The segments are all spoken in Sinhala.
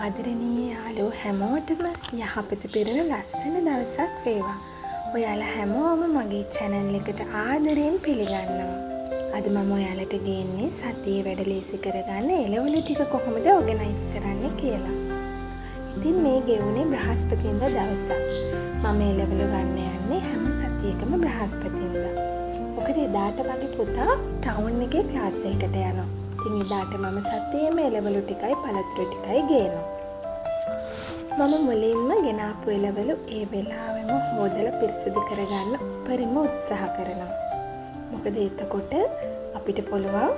ආදරණීය යාළුවෝ හැමෝටම යහපත පිරෙන ලස්සන දවසක් වේවා. ඔයාලා හැමෝම මගේ channel එකට ආදරෙන් පිළිගන්නවා. අද මම ඔයාලට ගේන්නේ සතියේ වැඩ ලේසි කරගන්න එළවලු ටික කොහොමද organize කරන්නේ කියලා. ඉතින් මේ ගෙවුනේ බ්‍රහස්පතින්දා දවසක්. මම එළවලු ගන්න යන්නේ හැම සතියකම බ්‍රහස්පතින්දා. මොකද එදාට මගේ පුතා ටවුන් එකේ ක්ලාස් එකකට යනවා. ඉතින් එදාට මම සතියේම එළවලු ටිකයි පළතුරු ටිකයි ගේනවා. මම මුලින්ම ගෙනාපු එළවලු ඒ වෙලාවෙම හොදලා පිරිසිදු කරගන්න උපරිම උත්සාහ කරනවා. මොකද එතකොට අපිට පුළුවන්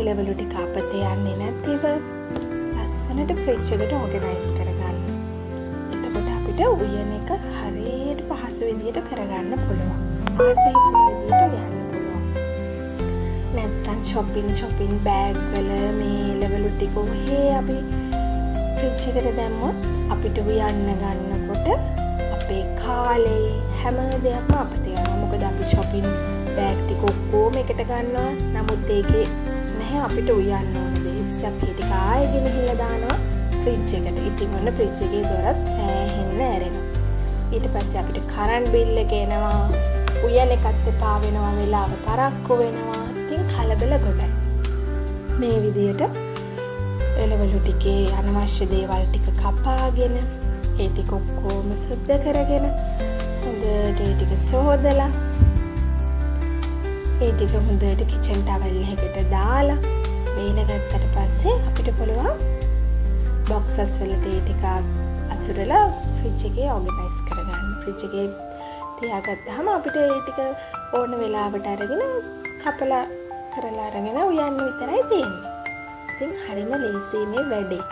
එළවලු ටික අපතේ යන්නේ නැතිව ලස්සනට ෆ්‍රිජ් එකට ඕගනයිස් කරගන්න. එතකොට අපිට උයන එක හරියට පහසු විදිහට කරගන්න පුළුවන්. ආසයි හිතන විදිහට උයන්න පුළුවන්. නැත්තම් shopping bag වල මේ එළවලු ටික ඔහේ අපි ෆ්‍රිජ් එකට දැම්මොත් අපිට උයන්න ගන්නකොට අපේ කාලේ හැම දෙයක්ම අපතේ යනවා. මොකද අපි shopping bag ටික ඔක්කොම එකට ගන්නවා. නමුත් ඒකේ නැහැ අපිට උයන්න ඕන දේ. ඉතින් අපි ටික ආයෙ ගෙනහිල්ලා දානවා ෆ්‍රිජ් එකට. ඉතින් ඔන්න ෆ්‍රිජ් එකේ දොරත් සෑහෙන්න ඇරෙනවා. ඊට පස්සේ අපිට කරන්ට් බිල් එක එනවා. උයන එකත් එපා වෙනවා, වෙලාව පරක්කු වෙනවා. ඉතින් කලබල ගොඩයි. මේ විදියට එළවලු ටිකේ අනවශ්‍ය දේවල් ටික කපාගෙන ඒ ටික ඔක්කොම සුද්ධ කරගෙන හොඳට ඒ ටික සෝදලා ඒ ටික හොඳට කිචන් ටවල් එකකට දාලා වේලගත්තට පස්සේ අපිට පුළුවන් බොක්සස් වලට ඒ ටික අසුරලා ෆ්‍රිජ් එකේ ඕගනයිස් කරගන්න. ෆ්‍රිජ් එකේ තියාගත්තාම අපිට ඒ ටික ඕන වෙලාවට අරගෙන කපලා කරලා අරගෙන උයන්න විතරයි තියෙන්නේ. ඉතින් හරිම ලේසි මේ වැඩේ.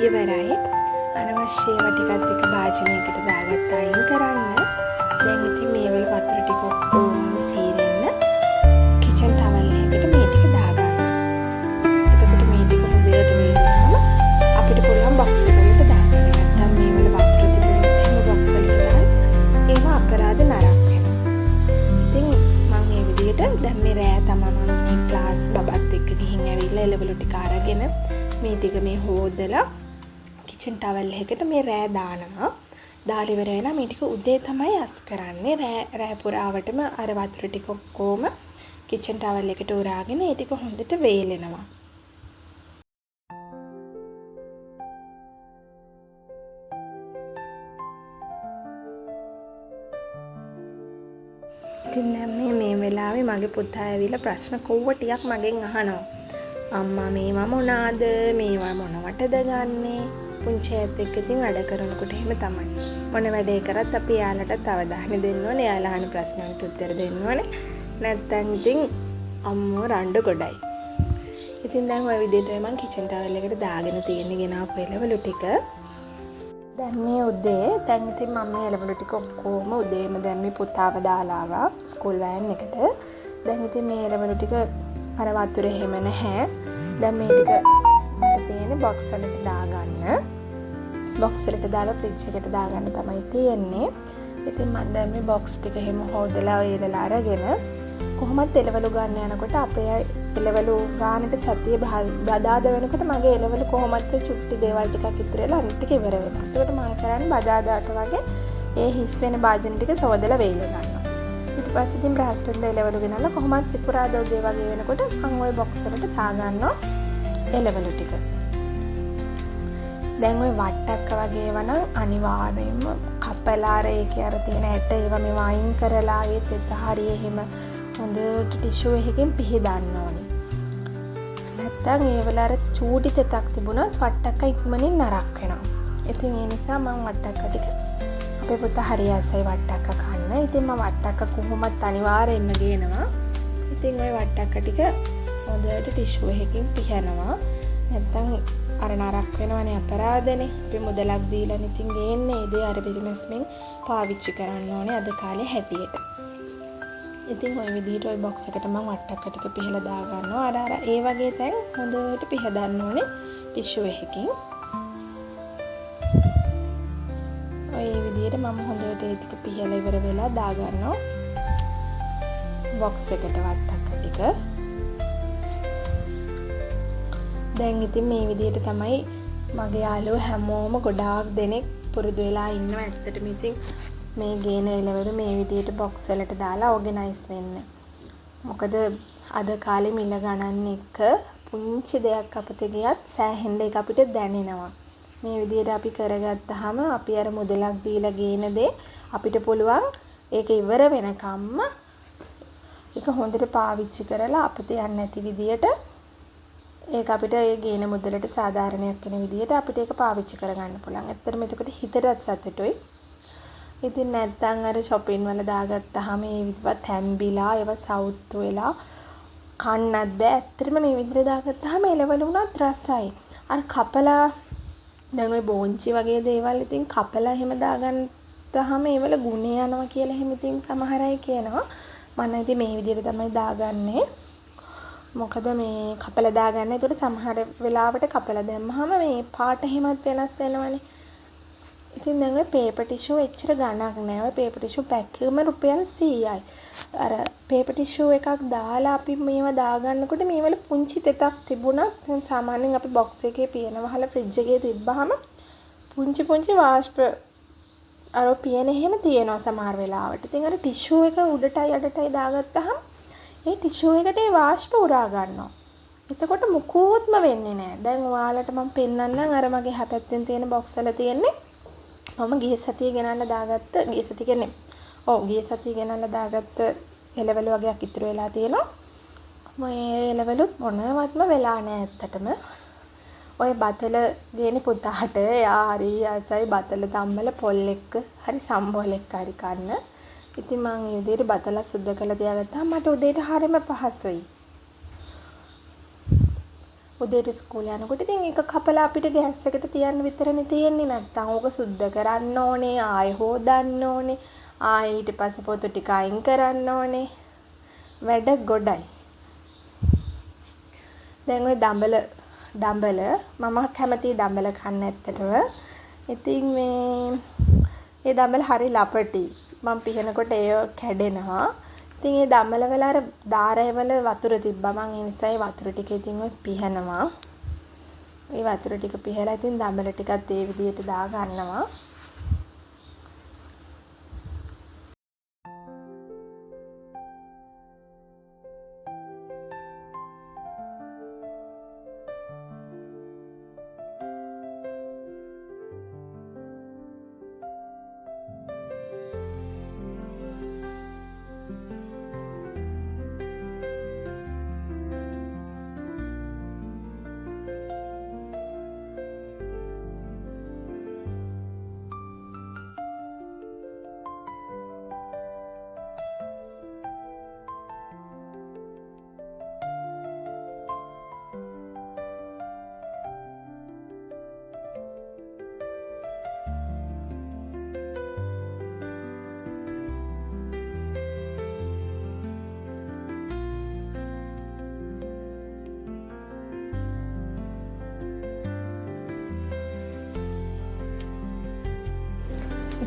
ඉවරයි. අනවශ්‍ය ඒවා ටිකත් එක භාජනයකට දාගත්තා අයින් කරන්න. දැන් ඉතින් මේ වල වතුර ටික ඔක්කොම සීරෙන්න කිචන් ටවල් එකකට මේ ටික දාගන්න. එතකොට මේ ටික හොඳට වේවුනහම අපිට පුළුවන් බොක්ස් එකකට දාගන්න. නැත්නම් මේ වල වතුර තිබුණොත් එහෙම බොක්ස් වලට දාන්න ඒව අපරාධ නරක වෙනවා. ඉතින් මම මේ විදිහට දැන් මේ රෑ තමයි මම මේ ක්ලාස් බබත් එක්ක ගිහින් ඇවිල්ලා එළවලු ටික අරගෙන මේ ටික මේ හොදලා කිචන් ටවල් එකකට මේ රෑ දානවා. දාලා ඉවර වෙලා මේ ටික උදේ තමයි අස් කරන්නේ. රෑ පුරාවටම අර වතුර ටික ඔක්කොම කිචන් ටවල් එකට උරාගෙන ඒ ටික හොඳට වේලෙනවා. ඉතින් මේ වෙලාවේ මගේ පුතා ඇවිල්ලා ප්‍රශ්න කොව්ව ටිකක් මගෙන් අහනවා. අම්මා මේවා මොනවාද? මේවා මොනවටද ගන්නෙ? පුංචි ඇත් එක්ක ඉතින් වැඩ කරනකොට එහෙම තමයි. මොන වැඩේ කරත් අපි යාළුවටත් අවධානය දෙන්න ඕනේ. යාළුවා අහන ප්‍රශ්න වලට උත්තර දෙන්න ඕනේ. නැත්තම් ඉතින් අම්මෝ රණ්ඩු ගොඩයි. ඉතින් දැන් ওই විදිහට මම කිචන් ටවල් එකට දාගෙන තියෙන ගෙනාපු එළවලු ටික. දැන් මේ උදේ දැන් ඉතින් මම මේ එළවලු ටික ඔක්කොම උදේම දැන් මේ පුතාව දාලා ආවා ස්කූල් වෑන් එකට. දැන් ඉතින් මේ එළවලු ටික අර වතුර එහෙම නැහැ. දැන් මේ ටික මට තියෙන්නේ බොක්ස් වලට දාගන්න. බොක්ස් වලට දාලා ෆ්‍රිජ් එකට දාගන්න තමයි තියෙන්නේ. ඉතින් මම දැන් මේ බොක්ස් ටික එහෙම හොදලා වේලලා අරගෙන කොහොමද එළවලු ගන්න යනකොට අපේ එළවලු ගානට සතිය බදාදා වෙනකොට මගේ එළවලු කොහොමද චුට්ටි දේවල් ටිකක් ඉතුරු වෙලා අනිත් ටික ඉවර වෙනවා. ඒකට මම කරන්නේ බදාදාට වගේ ඒ හිස් වෙන භාජන ටික සොදලා වේල ගන්නවා. ඊට පස්සේ ඉතින් බ්‍රාස්ටෙන් එළවලු ගෙනල්ලා කොහොමද සිකුරාදා උදේ වගේ වෙනකොට මම ওই බොක්ස් වලට දා ගන්නවා එළවලු ටික. දැන් ওই වට්ටක්ක වගේ වනම් අනිවාර්යයෙන්ම කපලා අර ඒකේ අර තියෙන ඇට ඒවා මේ වයින් කරලා ඒත් හරිය එහෙම හොඳට ටිෂු එකකින් පිහදන්න ඕනේ. නැත්තම් ඒ වල අර චූටි තෙතක් තිබුණත් වට්ටක්ක ඉක්මනින් නරක් වෙනවා. ඉතින් ඒ නිසා මම වට්ටක්ක ටික අපේ පුතා හරි ආසයි වට්ටක්ක කන්න. ඉතින් මම වට්ටක්ක කොහොමත් අනිවාර්යෙන්ම ගේනවා. ඉතින් ওই වට්ටක්ක ටික හොඳට ටිෂු එකකින් පිහනවා. නැත්තම් අර නරක් වෙනවනේ අපරාධනේ. අපි මුදලක් දීලා ඉතින් ගේන්නේ ඒ දේ අර පිරිමැස්මෙන් පාවිච්චි කරන්න ඕනේ අද කාලේ හැටියට. ඉතින් ওই විදිහට ওই බොක්ස් එකට මම වට්ටක්ක ටික පිහලා දා ගන්නවා. අර ඒ වගේ තැන් හොඳට පිහදන්න ඕනේ ටිෂු එකකින්. ওই විදිහට මම හොඳට ඒ ටික පිහලා ඉවර වෙලා දා ගන්නවා බොක්ස් එකට වට්ටක්ක ටික. දැන් ඉතින් මේ විදිහට තමයි මගේ යාළුවෝ හැමෝම ගොඩාක් දෙනෙක් පුරුදු වෙලා ඉන්නවා. ඇත්තටම ඉතින් මේ ගේන එළවලු මේ විදිහට බොක්ස් වලට දාලා ඕගනයිස් වෙන්න. මොකද අද කාලේ මිල ගණන් එක පුංචි දෙයක් අපතේ ගියත් සෑහෙන්න එක අපිට දැනෙනවා. මේ විදිහට අපි කරගත්තාම අපි අර මුදලක් දීලා ගේන දේ අපිට පුළුවන් ඒක ඉවර වෙනකම්ම ඒක හොඳට පාවිච්චි කරලා අපතේ යන්නේ නැති විදිහට ඒක අපිට ඒ ගේන මුදලට සාධාරණයක් වෙන විදිහට අපිට ඒක පාවිච්චි කරගන්න පුළුවන්. ඇත්තටම එතකොට හිතටත් සතුටුයි. ඉතින් නැත්තම් අර shopping වල දාගත්තාම මේ විදිහට හැම්බිලා ඒවා සවුත් වෙලා කන්නත් බෑ. ඇත්තටම මේ විදිහට දාගත්තාම එළවලු උනත් රසයි. අර කපලා දැන් ওই බෝංචි වගේ දේවල් ඉතින් කපලා එහෙම දාගත්තාම ඒවල ගුණ යනවා කියලා එහෙම ඉතින් සමහර අය කියනවා. මම ඉතින් මේ විදිහට තමයි දාගන්නේ. මොකද මේ කපලා දාගන්න. ඒකට සමහර වෙලාවට කපලා දැම්මහම මේ පාට එහෙමත් වෙනස් වෙනවනේ. ඉතින් දැන් ඔය පේපර් ටිෂු එච්චර ගණක් නෑ. ඔය පේපර් ටිෂු පැක් එකම රුපියල් 100යි. අර පේපර් ටිෂු එකක් දාලා අපි මේව දාගන්නකොට මේවල පුංචි තෙතක් තිබුණත් දැන් සාමාන්‍යයෙන් අපි බොක්ස් එකේ පියන වහලා ෆ්‍රිජ් එකේ තිබ්බහම පුංචි වාෂ්ප අර පියන එහෙම තියෙනවා සමහර වෙලාවට. ඉතින් අර ටිෂු එක උඩටයි යටටයි දාගත්තාම ඒ ටිෂු එකට ඒ වාෂ්ප උරා ගන්නවා. එතකොට මුකුත්ම වෙන්නේ නැහැ. දැන් ඔයාලට මම පෙන්නන්නම් අර මගේ හැපැත්තෙන් තියෙන බොක්ස් වල තියෙන්නේ. මම ගිය සතියේ ගෙනල්ලා දාගත්ත ගිය සතිය කියන්නේ ගිය සතියේ ගෙනල්ලා දාගත්ත එළවලු වගේක් ඉතුරු වෙලා තියෙනවා. මේ එළවලුත් මොනවත්ම වෙලා නැහැ ඇත්තටම. ඔය බතල ගේනි පුතාට එයා හරි ආසයි බතල තම්බල පොල් එක්ක හරි සම්බෝල එක්ක හරි කන්න. ඉතින් මම මේ විදිහට බතල සුද්ධ කරලා තියාගත්තාම මට උදේට හරියම පහසුයි. උදේට ස්කූල් යනකොට ඉතින් ඒක කපලා අපිට ගෑස් එකට තියන්න විතරනේ තියෙන්නේ. නැත්තම් ඕක සුද්ධ කරන්න ඕනේ, ආයෙ හොදන්න ඕනේ, ආයෙ ඊට පස්සේ පොතු ටික අයින් කරන්න ඕනේ. වැඩ ගොඩයි. දැන් ওই දඹල මම කැමතියි දඹල කන්න ඇත්තටම. ඉතින් මේ දඹල හරි ලපටි. මම පිහනකොට ඒ කැඩෙනවා. ඉතින් ඒ දඹල වල අර ධාරය වල වතුර තිබ්බා. මම ඒ නිසා ඒ වතුර ටික ඉතින් ඔය පිහනවා. ඒ වතුර ටික පිහලා ඉතින් දඹල ටිකත් ඒ විදිහට දා ගන්නවා.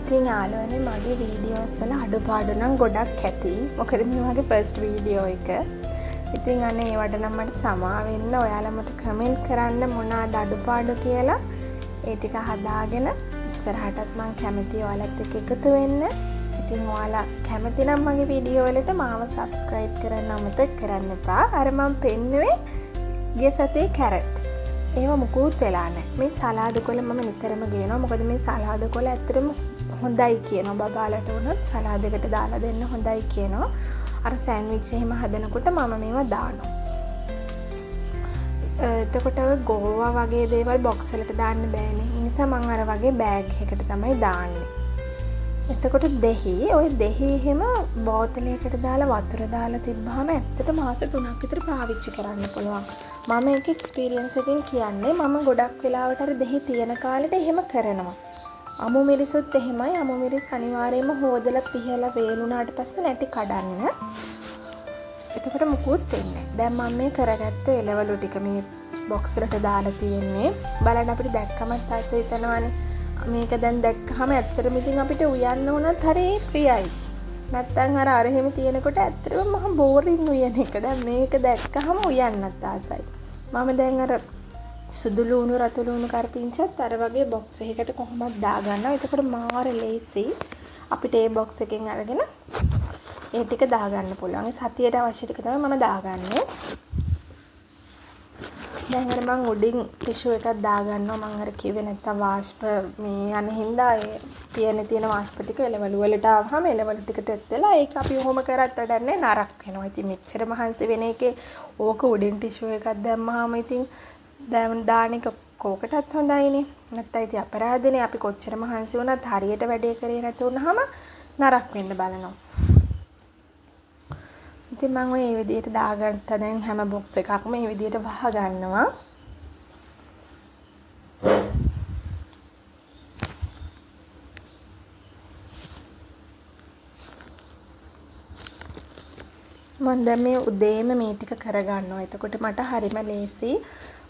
ඉතින් යාළුවනේ මගේ වීඩියෝස් වල අඩුපාඩු නම් ගොඩක් ඇති. මොකද මේ මගේ ෆස්ට් වීඩියෝ එක. ඉතින් අනේ ඒවට නම් මට සමා වෙන්න. ඔයාලා මට කමෙන්ට් කරන්න මොනවාද අඩුපාඩු කියලා. ඒ ටික හදාගෙන ඉස්සරහටත් මම කැමතියි ඔයාලත් එක්ක එකතු වෙන්න. ඉතින් ඔයාලා කැමති නම් මගේ වීඩියෝ වලට මාව සබ්ස්ක්‍රයිබ් කරන්න අමතක කරන්න එපා. අර මම පෙන්නුවේ ගිය සතියේ කැරට්. ඒව මුකුත් වෙලා නැහැ. මේ සලාද කොළ මම නිතරම ගේනවා. මොකද මේ සලාද කොළ ඇත්තටම හොඳයි කියනවා. බබාලට වුණත් සලාදයකට දාලා දෙන්න හොඳයි කියනවා. අර සෑන්ඩ්විච් එහෙම හදනකොට මම මේවා දානවා. එතකොට ඔය ගෝවා වගේ දේවල් බොක්ස් වලට දාන්න බෑනේ. ඒ නිසා මම අර වගේ බෑග් එකකට තමයි දාන්නේ. එතකොට ඔය දෙහි එහෙම බෝතලයකට දාලා වතුර දාලා තිබ්බහම ඇත්තට මාස 3ක් විතර පාවිච්චි කරන්න පුළුවන්. මම ඒක එක්ස්පීරියන්ස් එකෙන් කියන්නේ. මම ගොඩක් වෙලාවට අර දෙහි තියෙන කාලෙට එහෙම කරනවා. අමු මිරිසුත් එහෙමයි. අමු මිරිස් අනිවාර්යයෙන්ම හොදලා පිහලා වේලුණාට පස්සේ නැටි කඩන්න. එතකොට මුකුත් වෙන්නේ නැහැ. දැන් මම මේ කරගත්ත එළවලු ටික මේ බොක්ස් වලට දාලා තියෙන්නේ. බලන්න අපිට දැක්කම තාසේ හිතනවානේ. මේක දැන් දැක්කහම ඇත්තටම ඉතින් අපිට උයන්න උනත් හරි ප්‍රියයි. නැත්තම් අර එහෙම තියෙනකොට ඇත්තටම මහා බෝරින් උයන එක. දැන් මේක දැක්කහම උයන්නත් ආසයි. මම දැන් අර සුදු ලුණු රතු ලුණු කරපිංචත් අර වගේ බොක්ස් එකකට කොහොමද දාගන්නවා. එතකොට මාර ලේසි. අපිට ඒ බොක්ස් එකෙන් අරගෙන ඒ ටික දාගන්න පුළුවන්. ඒ සතියට අවශ්‍ය ටික තමයි මම දාගන්නේ. දැන් අර මම උඩින් ටිෂු එකක් දාගන්නවා. මම අර කිව්වේ නැත්තම් වාෂ්ප මේ යන හින්දා ඒ තියෙන වාෂ්ප ටික එළවලු වලට ආවම එළවලු ටිකට එක්දලා ඒක අපි ඔහොම කරත් වැඩක් නැහැ නරක් වෙනවා. ඉතින් මෙච්චර මහන්සි වෙන එකේ ඕක උඩින් ටිෂු එකක් දැම්මහම ඉතින් දැන් දාන එක කෝකටත් හොඳයිනේ. නැත්තම් ඉතින් අපරාධනේ අපි කොච්චර මහන්සි වුණත් හරියට වැඩේ කරේ නැති වුනහම නරක් වෙන්න බලනවා. ඉතින් මම ඔය මේ විදිහට දාගත්තා. දැන් හැම බොක්ස් එකක්ම මේ විදිහට වහ ගන්නවා. මම දැන් මේ උදේම මේ ටික කරගන්නවා. එතකොට මට හරිම ලේසි.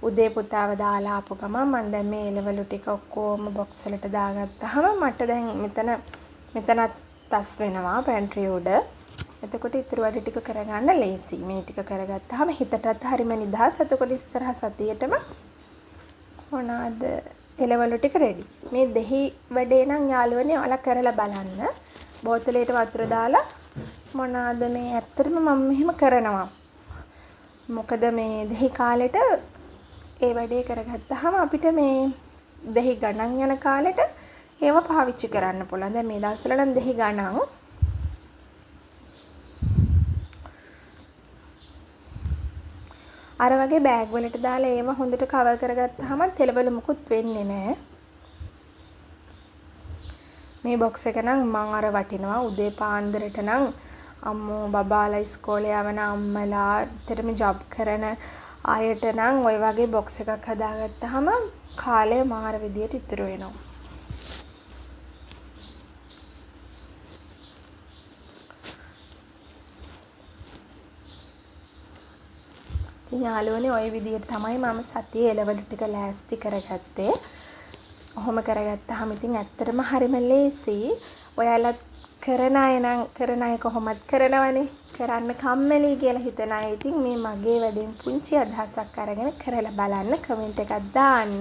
උදේ පුතාව දාලා ආපු ගමන් මම දැන් මේ එළවලු ටික ඔක්කොම බොක්ස් වලට දාගත්තාම මට දැන් මෙතනත් තස් වෙනවා පැන්ට්‍රි උඩ. එතකොට ඉතුරු වැඩ ටික කරගන්න ලේසි. මේ ටික කරගත්තාම හිතටත් හරිම නිදහස්. එතකොට ඉස්සරහ සතියේටම මොනවාද එළවලු ටික රෙඩි. මේ දෙහි වැඩේ නම් යාළුවනේ ඔයාලා කරලා බලන්න. බෝතලයට වතුර දාලා මොනවාද මේ ඇත්තටම මම මෙහෙම කරනවා. මොකද මේ දෙහි කාලෙට ඒ වැඩේ කරගත්තාම අපිට මේ දෙහි ගණන් යන කාලෙට ඒව පාවිච්චි කරන්න පුළුවන්. දැන් මේ දවස්වල නම් දෙහි ගණන් අර වගේ බෑග් වලට දාලා ඒව හොඳට කවර් කරගත්තාම තෙලවලු මුකුත් වෙන්නේ නැහැ. මේ බොක්ස් එක නම් මම අර වටිනවා. උදේ පාන්දරට නම් අම්මෝ බබාලා ඉස්කෝලේ යවන අම්මලා ඇත්තටම ජොබ් කරන අයට නම් ওই වගේ බොක්ස් එකක් හදාගත්තාම කාලය මාර විදියට ඉතුරු වෙනවා. ඉතින් යාළුවනේ ওই විදියට තමයි මම සතියේ එළවලු ටික ලෑස්ති කරගත්තේ. ඔහොම කරගත්තාම ඉතින් ඇත්තටම හරිම ලේසි. ඔයාලත් කරන අය කොහොමද කරනවනේ. කරන්න කම්මැලි කියලා හිතන අය ඉතින් මේ මගේ වැඩෙන් පුංචි අදහසක් අරගෙන කරලා බලන්න. කමෙන්ට් එකක් දාන්න.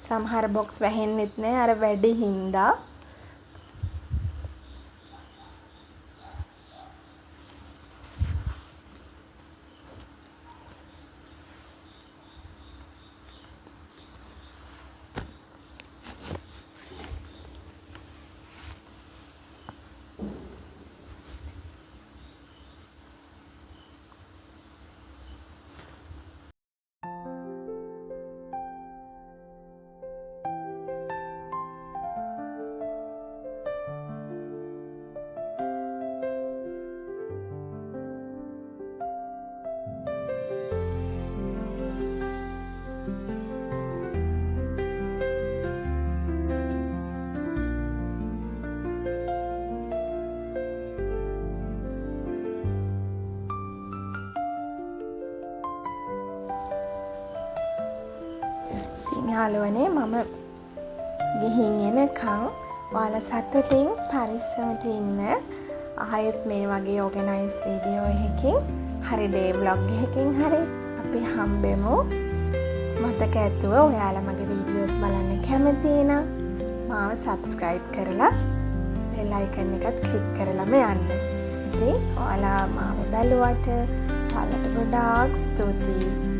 සමහර බොක්ස් වැහෙන්නෙත් නෑ අර වැඩි හින්දා. යාළුවනේ මම ගිහින් එනකන් ඔයාලා සතුටින් පරිස්සමට ඉන්න. ආයෙත් මේ වගේ ඕගනයිස් වීඩියෝ එකකින් හරි ඩේ බ්ලොග් එකකින් හරි අපි හම්බෙමු. මතක ඇතුව ඔයාලා මගේ වීඩියෝස් බලන්න කැමති නම් මාව සබ්ස්ක්‍රයිබ් කරලා බෙල් අයිකන් එකත් ක්ලික් කරලාම යන්න. ඉතින් ඔයාලා මාව බැලුවට ඔයාලට ගොඩාක් ස්තුතියි.